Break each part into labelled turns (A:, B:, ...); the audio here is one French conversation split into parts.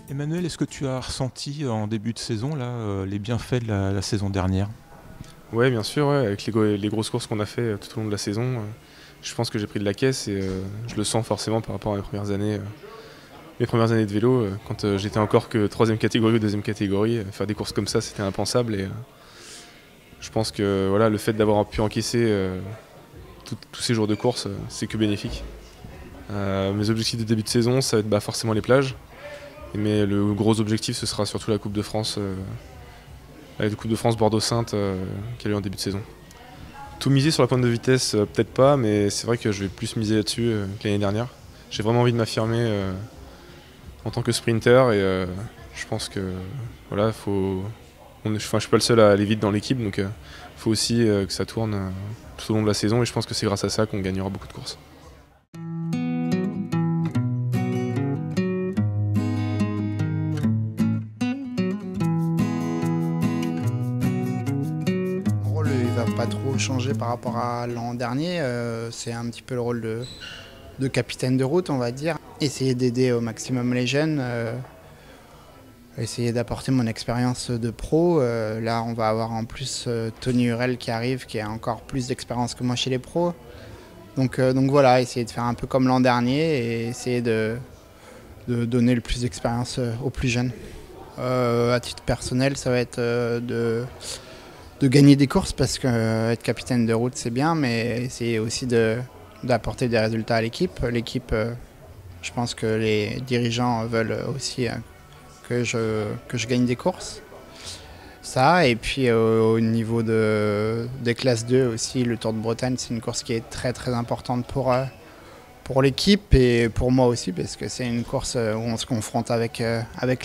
A: Emmanuel, est-ce que tu as ressenti en début de saison là, les bienfaits de la saison dernière?
B: Ouais, bien sûr, ouais, avec les grosses courses qu'on a fait tout au long de la saison, je pense que j'ai pris de la caisse et je le sens forcément par rapport à mes premières années de vélo. Quand j'étais encore que 3e catégorie ou 2e catégorie, faire des courses comme ça, c'était impensable. Et je pense que voilà, le fait d'avoir pu encaisser tous ces jours de course, c'est que bénéfique. Mes objectifs de début de saison, ça va être forcément les plages. Mais le gros objectif, ce sera surtout la Coupe de France. La Coupe de France Bordeaux-Saintes qui a lieu en début de saison. Tout miser sur la pointe de vitesse, peut-être pas, mais c'est vrai que je vais plus miser là-dessus que l'année dernière. J'ai vraiment envie de m'affirmer en tant que sprinter et je pense que voilà, je suis pas le seul à aller vite dans l'équipe, donc il faut aussi que ça tourne tout au long de la saison et je pense que c'est grâce à ça qu'on gagnera beaucoup de courses.
C: Il va pas trop changer par rapport à l'an dernier. C'est un petit peu le rôle de capitaine de route, on va dire. Essayer d'aider au maximum les jeunes, essayer d'apporter mon expérience de pro. Là, on va avoir en plus Tony Hurel qui arrive, qui a encore plus d'expérience que moi chez les pros. Donc voilà, essayer de faire un peu comme l'an dernier et essayer de donner le plus d'expérience aux plus jeunes. À titre personnel, ça va être de gagner des courses parce que être capitaine de route c'est bien, mais essayer aussi d'apporter des résultats à l'équipe. L'équipe, je pense que les dirigeants veulent aussi que je gagne des courses. Ça, et puis au niveau des classes 2 aussi, le Tour de Bretagne, c'est une course qui est très très importante pour l'équipe et pour moi aussi, parce que c'est une course où on se confronte avec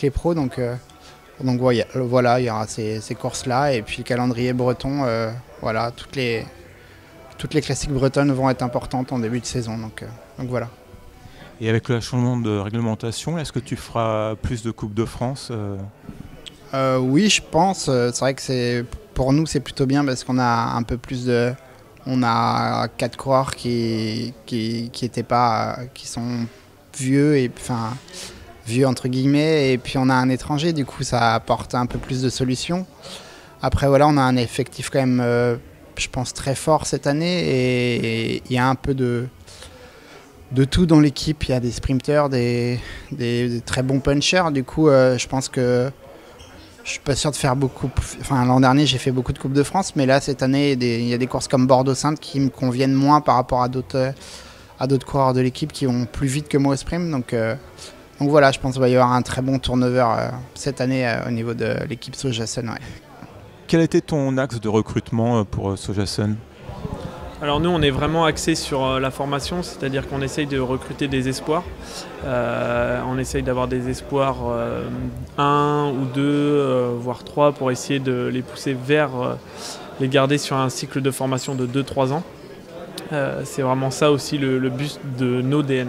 C: les pros. Donc voilà, il y aura ces courses-là et puis le calendrier breton, voilà, toutes les classiques bretonnes vont être importantes en début de saison. Donc voilà.
A: Et avec le changement de réglementation, est-ce que tu feras plus de Coupe de France?
C: Oui, je pense. C'est vrai que pour nous, c'est plutôt bien parce qu'on a un peu plus de... On a 4 coureurs qui étaient pas... qui sont vieux et enfin... vieux entre guillemets, et puis on a un étranger, du coup ça apporte un peu plus de solutions. Après voilà, on a un effectif quand même, je pense, très fort cette année, et il y a un peu de tout dans l'équipe. Il y a des sprinters, des très bons punchers, du coup je pense que je suis pas sûr de faire beaucoup. Enfin, l'an dernier j'ai fait beaucoup de Coupe de France, mais là cette année il y a des courses comme Bordeaux-Saintes qui me conviennent moins par rapport à d'autres coureurs de l'équipe qui vont plus vite que moi au sprint. Donc voilà, je pense qu'il va y avoir un très bon turnover cette année au niveau de l'équipe Sojasun. Ouais.
A: Quel était ton axe de recrutement pour Sojasun?
D: Alors nous, on est vraiment axé sur la formation, c'est-à-dire qu'on essaye de recruter des espoirs. On essaye d'avoir des espoirs 1 ou 2, voire 3, pour essayer de les pousser vers les garder sur un cycle de formation de 2-3 ans. C'est vraiment ça aussi le but de nos DN.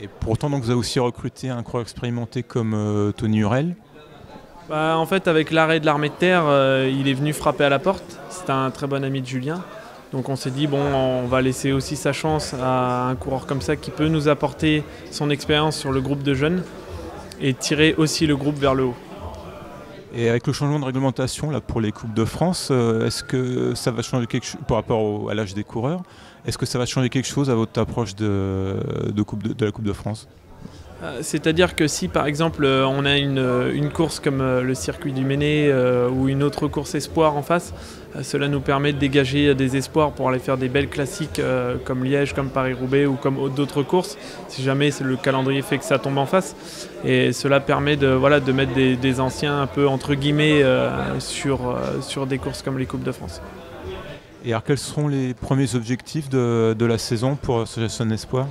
A: Et pour autant, donc, vous avez aussi recruté un coureur expérimenté comme Tony Hurel.
D: En fait, avec l'arrêt de l'armée de terre, il est venu frapper à la porte. C'est un très bon ami de Julien. Donc on s'est dit, bon, on va laisser aussi sa chance à un coureur comme ça qui peut nous apporter son expérience sur le groupe de jeunes et tirer aussi le groupe vers le haut.
A: Et avec le changement de réglementation là, pour les Coupes de France, est-ce que ça va changer quelque chose par rapport à l'âge des coureurs? Est-ce que ça va changer quelque chose à votre approche de la Coupe de France?
D: C'est-à-dire que si par exemple on a une course comme le circuit du Méné ou une autre course espoir en face, cela nous permet de dégager des espoirs pour aller faire des belles classiques comme Liège, comme Paris-Roubaix ou comme d'autres courses, si jamais le calendrier fait que ça tombe en face. Et cela permet de mettre des anciens un peu entre guillemets sur des courses comme les Coupes de France.
A: Et alors quels seront les premiers objectifs de la saison pour Sojasun Espoir?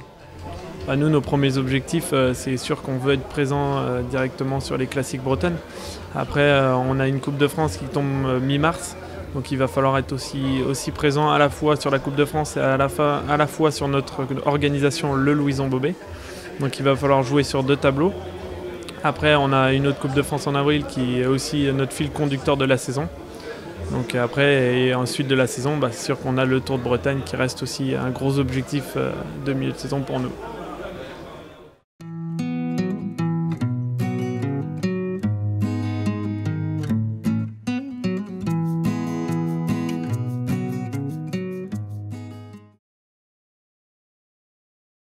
D: Nous, nos premiers objectifs, c'est sûr qu'on veut être présent directement sur les classiques bretonnes. Après, on a une Coupe de France qui tombe mi-mars, donc il va falloir être aussi présent à la fois sur la Coupe de France et à la fois sur notre organisation, le Louison Bobet. Donc il va falloir jouer sur 2 tableaux. Après, on a une autre Coupe de France en avril qui est aussi notre fil conducteur de la saison. Donc après, et ensuite de la saison, c'est sûr qu'on a le Tour de Bretagne qui reste aussi un gros objectif de milieu de saison pour nous.